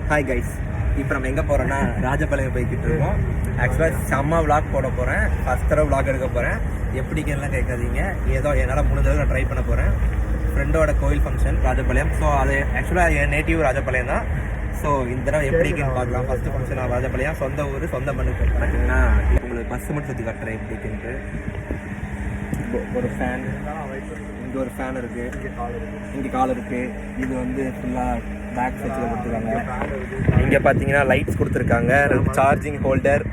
Hi guys, இப்போ நம்ம எங்கே போகிறோன்னா ராஜபாளையம் போய்கிட்டு இருக்கோம். ஆக்சுவலாக செம்ம விளாக் போட போகிறேன். ஃபஸ்ட் தடவை விளாக் எடுக்க போகிறேன். எப்படிக்கெல்லாம் கேட்காதீங்க, ஏதோ என்னால் முடிஞ்சளவு நான் ட்ரை பண்ண போகிறேன். ஃப்ரெண்டோட கோயில் ஃபங்க்ஷன் ராஜபாளையம். ஸோ அது ஆக்சுவலாக என் நேட்டிவ் ராஜபாளையம் தான். ஸோ இந்த தடவை எப்படிக்குன்னு பார்க்கலாம். ஃபஸ்ட்டு ஃபங்க்ஷன் ராஜபாளையம், சொந்த ஊர், சொந்த மண்ணுக்கு பார்த்தீங்கன்னா உங்களுக்கு பஸ் மட்டும் சுற்றி காட்டுறேன் எப்படிக்குன்ட்டு. ஒரு ஃபேன், இங்கே ஒரு ஃபேன் இருக்குது, இங்கே கால் இருக்குது. இது வந்து ஃபுல்லாக பேக் சைட்ஸில் கொடுத்துருக்காங்க. இங்கே பார்த்தீங்கன்னா லைட்ஸ் கொடுத்துருக்காங்க, charging holder.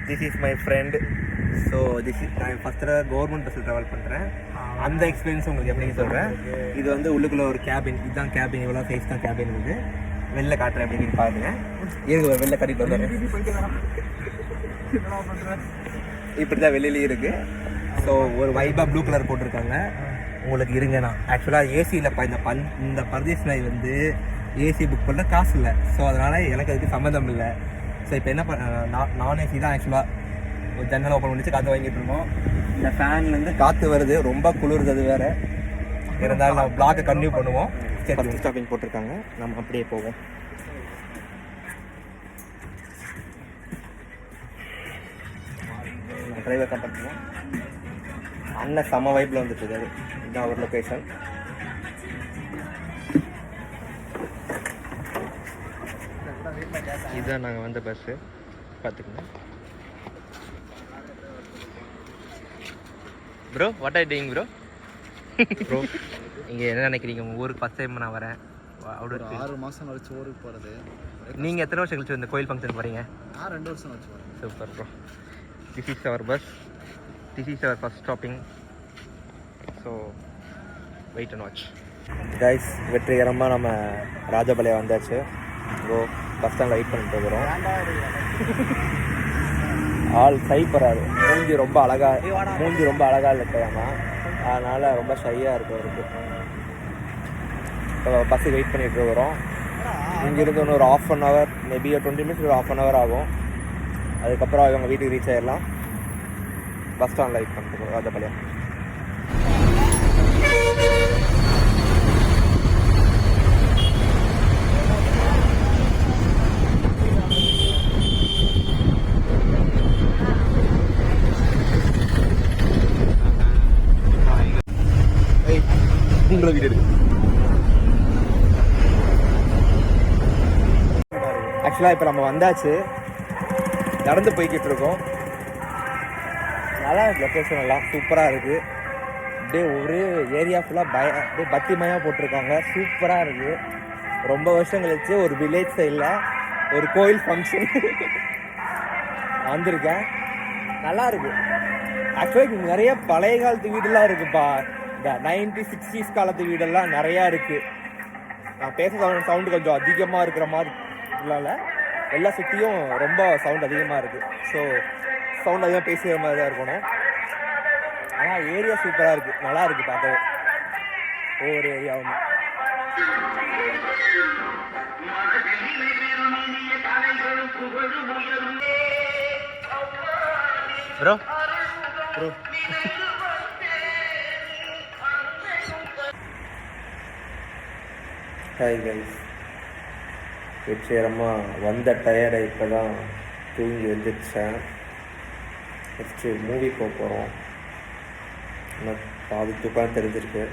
This is my friend. So நான் ஃபஸ்ட் தடவை கவர்மெண்ட் பஸ்ஸில் ட்ராவல் பண்ணுறேன். அந்த எக்ஸ்பீரியன்ஸ் உங்களுக்கு எப்படின்னு சொல்கிறேன். இது வந்து உள்ளுக்குள்ளே ஒரு கேபின், இதுதான் கேபின், இவ்வளோ சைஸ் தான் கேபின் இருக்குது. வெளில காட்டுறேன் அப்படின்னு பாருங்க. இருக்கு வெளில கட்டிட்டு வந்துடுறேன். இப்படி தான் வெளியிலேயே இருக்குது. ஸோ ஒரு வைபாக ப்ளூ கலர் போட்டிருக்காங்க. உங்களுக்கு இருங்கண்ணா, ஆக்சுவலாக ஏசியில் இந்த பர்தேஸ் நாய் வந்து ஏசி புக் பண்ண காசு இல்லை. ஸோ அதனால் எனக்கு அதுக்கு சம்மந்தம் இல்லை. ஸோ இப்போ என்ன நான் ஏசி தான் ஆக்சுவலாக ஒரு ஜன்னல் ஓப்பன் பண்ணிச்சு காற்று வாங்கிட்டு இருக்கோம். இந்த ஃபேன்லேருந்து காற்று வருது, ரொம்ப குளிருது. அது வேறு இருந்தாலும் நம்ம பிளாக்கை கன்டினியூ பண்ணுவோம். சரி, ஸ்டாப்பிங் போட்டிருக்காங்க, நம்ம அப்படியே போவோம். டிரைவர் தான் பண்ணுவோம். அண்ணன் செம்ம வைப்பில் வந்துட்டு இருக்காரு. இதுதான் ஒரு லொக்கேஷன். இதுதான் நாங்கள் வந்த பஸ்ஸு, பார்த்துக்கோங்க. Bro, what are doing bro? Bro, நீங்கள் என்ன நினைக்கிறீங்க? உங்கள் ஊருக்கு ஃபஸ்ட் டைம் நான் வரேன். ஒரு 6 மாதம் கழிச்சு ஊருக்கு போகிறது. நீங்கள் எத்தனை வருஷம் கழிச்சு இந்த கோயில் ஃபங்க்ஷன் போகிறீங்க? நான் 2 வருஷம் கழிச்சு வரேன். Super bro. This is our bus, this is our first stopping. So wait and watch guys. வெற்றிகரமாக நம்ம ராஜபாளையம் வந்தாச்சு. ஸோ பஸ் ஸ்டாண்டில் வெயிட் பண்ணிட்டு இருக்கிறோம். ஆள் சைப்பராரு, மூஞ்சி ரொம்ப அழகாக இல்லையாமா, அதனால் ரொம்ப ஷையாக இருக்கு அவருக்கு. இப்போ பஸ்ஸுக்கு வெயிட் பண்ணிகிட்டு இருக்கிறோம். இங்கேருந்து இன்னும் ஒரு 1/2 hour, மேபி 20 minutes, ஒரு 1/2 hour ஆகும். அதுக்கப்புறம் இவங்க வீட்டுக்கு ரீச் ஆகிடலாம். பஸ் ஸ்டாண்டில் வெயிட் பண்ணிட்டு ராஜபாளையம். உங்களை வீடு ஆக்சுவலாக இப்போ நம்ம வந்தாச்சு, நடந்து போய்கிட்டு இருக்கோம். நல்லா இருக்கு, லொக்கேஷன் எல்லாம் சூப்பராக இருக்குது. அப்படியே ஒரு ஏரியா ஃபுல்லாக அப்படியே பத்திமயாக போட்டிருக்காங்க. சூப்பராக இருக்குது. ரொம்ப வருஷம் கழிச்சு ஒரு வில்லேஜ் சைடில் ஒரு கோயில் ஃபங்க்ஷன் வந்திருக்கேன். நல்லா இருக்குது. ஆக்சுவலாக நிறைய பழைய காலத்து வீடெல்லாம் இருக்குப்பா. இந்த 90s 60s காலத்து வீடெல்லாம் நிறையா இருக்குது. நான் பேச சவுண்டு கொஞ்சம் அதிகமாக இருக்கிற மாதிரி இல்லை, எல்லா சுற்றியும் ரொம்ப சவுண்ட் அதிகமாக இருக்குது. ஸோ சவுண்ட் அதிகமாக பேசுகிற மாதிரி தான் இருக்கணும். ஆனால் ஏரியா சூப்பராக இருக்குது, நல்லா இருக்குது பார்க்கவே ஒவ்வொரு ஏரியாவும். Bro bro hi guys. வெற்றிகரமாக வந்த டயர்டை இப்போ தான் தூங்கி வந்துடுச்சேன். நெக்ஸ்ட்டு மூவி போகிறோம். ஆனால் பாதி தூக்கம் தெரிஞ்சிருக்கு.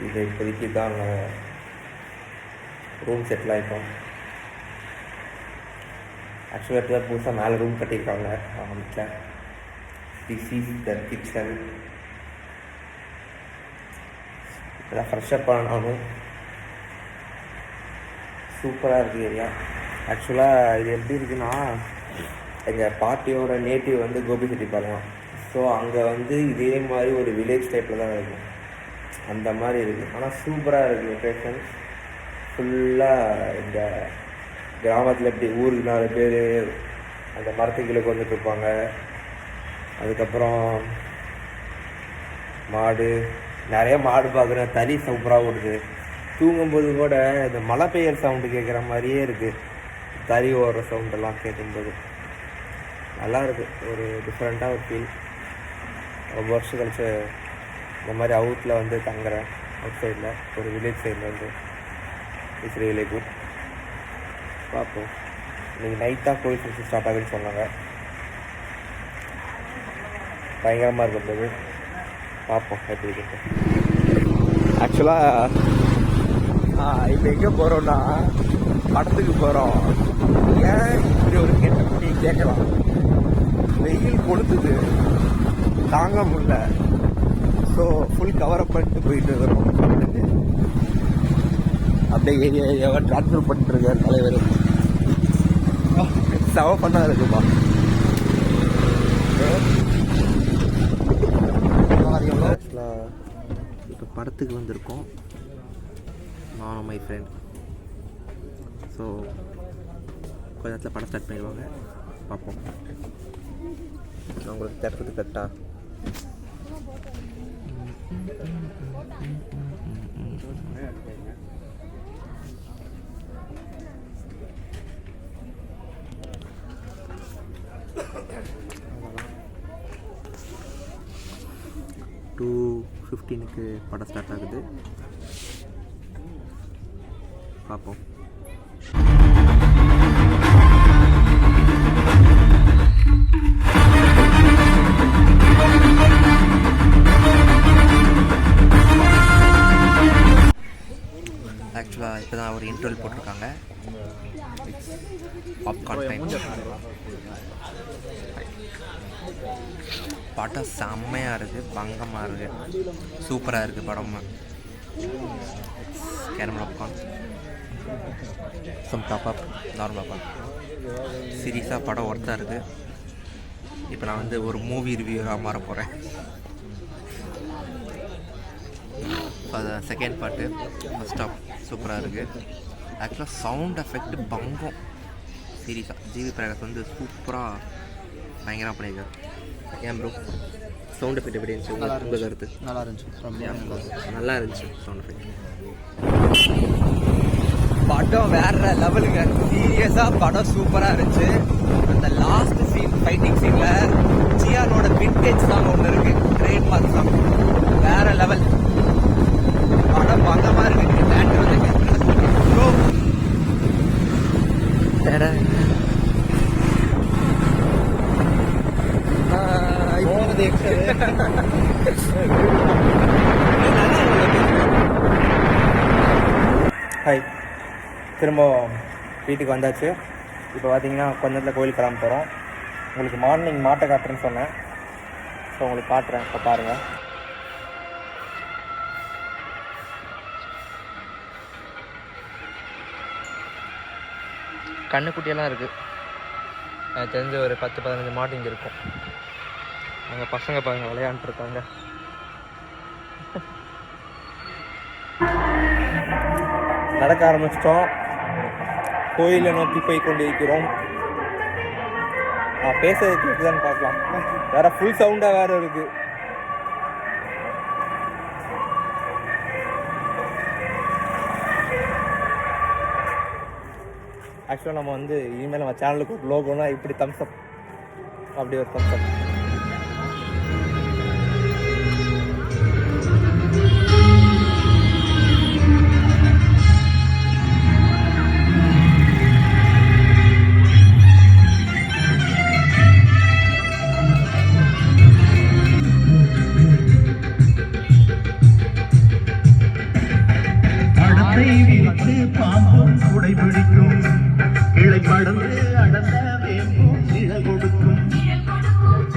இது இப்போதைக்கு தான் ரூம் செட்டில் ஆகிட்டோம். ஆக்சுவலாக இப்போ தான் புதுசாக மேலே ரூம் கட்டியிருக்காங்க அவங்க வீட்டில். This is the kitchen. இதெல்லாம் ஃப்ரெஷ்ஷப் பண்ணணும். சூப்பராக இருக்குது ஏரியா. ஆக்சுவலாக இது எப்படி இருக்குன்னா, எங்கள் பாட்டியோட நேட்டிவ் வந்து கோபிச்செட்டிப்பாளையம். ஸோ அங்கே வந்து இதே மாதிரி ஒரு வில்லேஜ் டைப்பில் தான் இருக்கும், அந்த மாதிரி இருக்குது. ஆனால் சூப்பராக இருக்குது லொக்கேஷன். ஃபுல்லாக இந்த கிராமத்தில் எப்படி ஊருக்கு 4 பேர் அந்த மரத்துக்குள்ளே வந்துட்டு இருப்பாங்க. அதுக்கப்புறம் மாடு, நிறைய மாடு பார்க்குறேன். தறி சூப்பராக ஓடுது. தூங்கும்போது கூட இந்த மழை பெய்யற சவுண்டு கேட்குற மாதிரியே இருக்குது. தறி ஓடுற சவுண்டெல்லாம் கேட்கும்போது நல்லா இருக்குது. ஒரு டிஃப்ரெண்ட்டாக ஒரு ஃபீல். ரொம்ப வருஷம் கழிச்சு இந்த மாதிரி அவுட்டில் வந்து தங்குறேன். அவுட் சைடில் ஒரு வில்லேஜ் சைடில் வந்து இட்ஸ் ரியலி குட். பார்ப்போம். இன்னைக்கு நைட் தான் கோயில் ஃபங்க்ஷன் ஸ்டார்ட் ஆகுதுன்னு சொன்னாங்க. பயங்கரமாக இருக்கின்றது. பார்ப்போம் எப்படி இருக்கு. ஆக்சுவலாக இப்போ எங்கே போகிறோன்னா படத்துக்கு போகிறோம். ஏன் இப்படி ஒரு கேட்டு கேட்கலாம். வெயில் கொளுத்துது, தாங்க முடியல. ஸோ ஃபுல் கவரப் பண்ணிட்டு போயிட்டு இருக்கிறோம் படத்துக்கு. அப்படியே ஏரியாவை ட்ரான்ஸ்ஃபர் பண்ணிட்டு இருக்கார் தலைவர். செவ பண்ணா இருக்குப்பா. ஆக்சுவலாக இப்போ படத்துக்கு வந்திருக்கோம், நானும் மை ஃப்ரெண்ட். ஸோ கொஞ்ச நேரத்தில் படம் ஸ்டார்ட் பண்ணிடுவாங்க, பார்ப்போம். உங்களுக்கு தட்டுறது கரெக்டா? டூ 15க்கு படம் ஸ்டார்ட் ஆகுது, பார்ப்போம். ஆக்சுவலாக இப்போ தான் ஒரு இன்டர்வல் போட்டிருக்காங்க. Popcorn time. படம் செம்மையாக இருக்குது, பங்கமாக இருக்குது, சூப்பராக இருக்குது படம். Caramel popcorn, some top up, normal popcorn. சீரியஸாக படம் ஒர்த்தாக இருக்குது. இப்போ நான் வந்து ஒரு மூவி ரிவ்யூராக மாற போகிறேன். அது செகண்ட் பார்ட்டு, ஃபஸ்ட் ஆஃப் சூப்பராக இருக்குது. ஆக்சுவலாக சவுண்ட் எஃபெக்ட் பங்கம். சீரியஸாக ஜிவி பிரகாஷ் வந்து சூப்பராக பயங்கரமாக பண்ணியிருக்காரு. ஏன் ப்ரோ சவுண்ட் எஃபெக்ட் எப்படி இருந்துச்சு உங்கள் கருத்து? நல்லா இருந்துச்சு, நல்லா இருந்துச்சு சவுண்ட் எஃபெக்ட். படம் வேற லெவலுங்க. சீரியஸாக படம் சூப்பராக இருந்துச்சு. அந்த லாஸ்ட் சீன், ஃபைட்டிங் சீனில் ஜியானோட விண்டேஜ் சாங் ஒன்று இருக்குது, ட்ரேட்மார்க் சாங், வேற லெவல். படம் பங்கமாக இருக்குது. தேட்டர் வந்து ஹாய், திரும்ப வீட்டுக்கு வந்தாச்சு. இப்போ பார்த்தீங்கன்னா கொஞ்ச நேரத்தில் கோயில் கிளம்ப போகிறோம். உங்களுக்கு மார்னிங் மாட்டை காட்டுறேன்னு சொன்னேன். ஸோ உங்களுக்கு காட்டுறேன், இப்போ பாருங்கள். கண்ணுக்குட்டியெல்லாம் இருக்குது. எனக்கு தெரிஞ்ச ஒரு 10-15 மாடு இங்கே இருக்கும். அங்கே பசங்க பாருங்க விளையாண்டுருக்காங்க. நடக்க ஆரம்பிச்சிட்டோம், கோயிலை நோக்கி போய் கொண்டு இருக்கிறோம். பேசுறது கேட்டுதான்னு பார்க்கலாம். வேற ஃபுல் சவுண்டாக வேற இருக்கு. ஆக்சுவலாக நம்ம வந்து இனிமேல் நம்ம சேனலுக்கு ஒரு லோகோனா இப்படி தம்ஸ் அப், அப்படி ஒரு தம்ஸ் அப். பாம்பும் குடைபிடிக்கும், கிளை படந்து அடந்த வேம்பும் நிழல் கொடுக்கும்,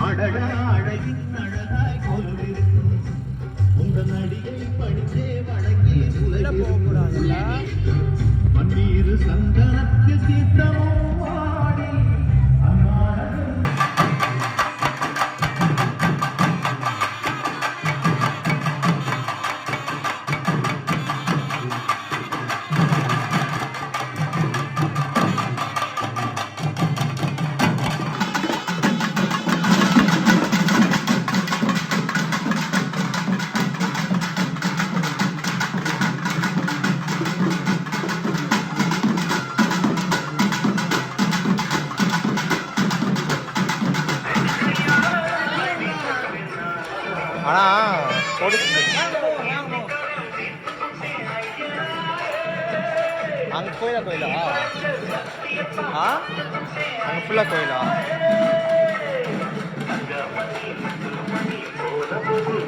அடடா அழகின் அழகாய் கொண்டிருக்கும், உங்கள் நடிகை படித்தே வழங்கி பன்னீர் சந்தனத்து தீர்த்தமும் வாடி ஆனால் அங்கே கோயிலா ஆ அங்கே ஃபுல்லாக கோயிலா?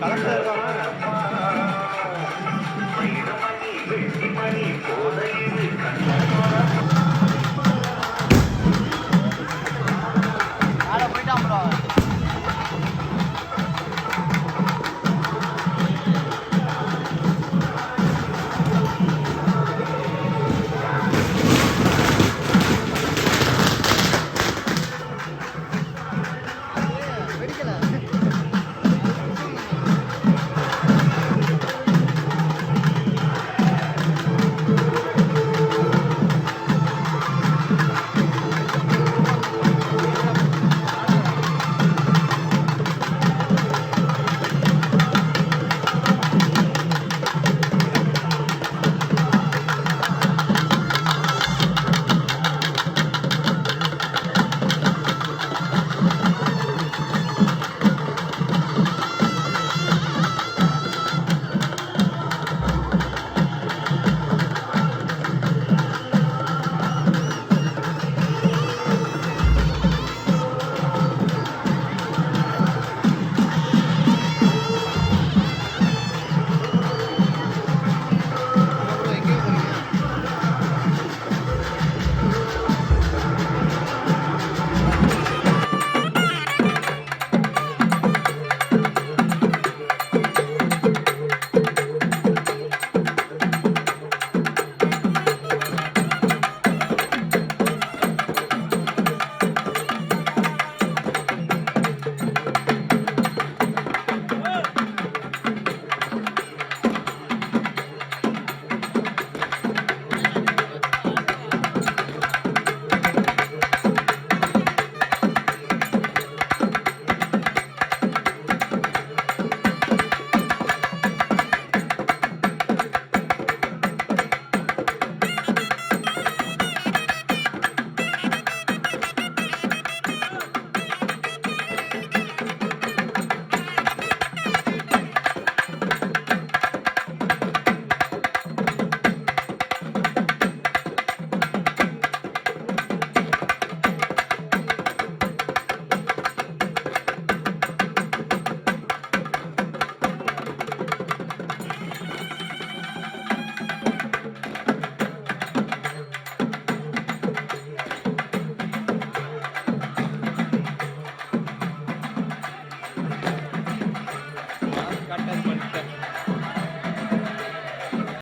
கலெக்டர் இருக்காங்க.